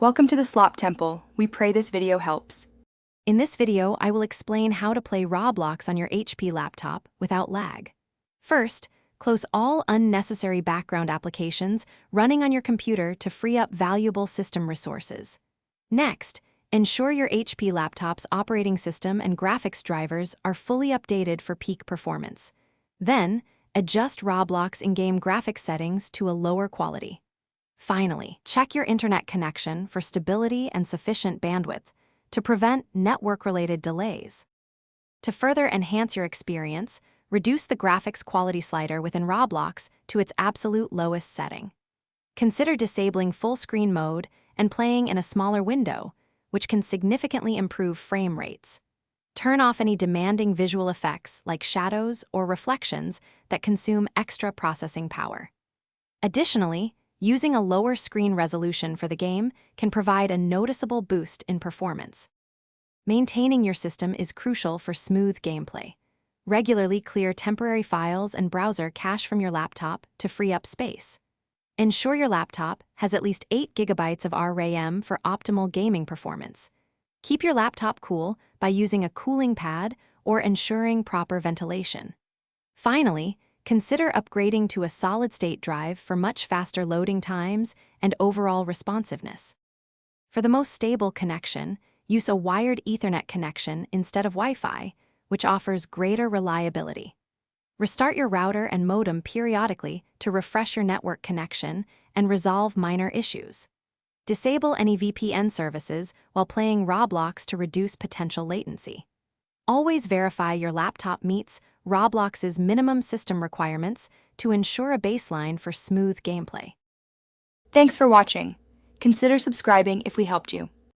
Welcome to the Slop Temple. We pray this video helps. In this video, I will explain how to play Roblox on your HP laptop without lag. First, close all unnecessary background applications running on your computer to free up valuable system resources. Next, ensure your HP laptop's operating system and graphics drivers are fully updated for peak performance. Then, adjust Roblox in-game graphics settings to a lower quality. Finally, check your internet connection for stability and sufficient bandwidth to prevent network-related delays. To further enhance your experience, reduce the graphics quality slider within Roblox to its absolute lowest setting. Consider disabling full screen mode and playing in a smaller window, which can significantly improve frame rates. Turn off any demanding visual effects like shadows or reflections that consume extra processing power. Additionally, using a lower screen resolution for the game can provide a noticeable boost in performance. Maintaining your system is crucial for smooth gameplay. Regularly clear temporary files and browser cache from your laptop to free up space. Ensure your laptop has at least 8 GB of RAM for optimal gaming performance. Keep your laptop cool by using a cooling pad or ensuring proper ventilation. Finally, consider upgrading to a solid-state drive for much faster loading times and overall responsiveness. For the most stable connection, use a wired Ethernet connection instead of Wi-Fi, which offers greater reliability. Restart your router and modem periodically to refresh your network connection and resolve minor issues. Disable any VPN services while playing Roblox to reduce potential latency. Always verify your laptop meets Roblox's minimum system requirements to ensure a baseline for smooth gameplay. Thanks for watching. Consider subscribing if we helped you.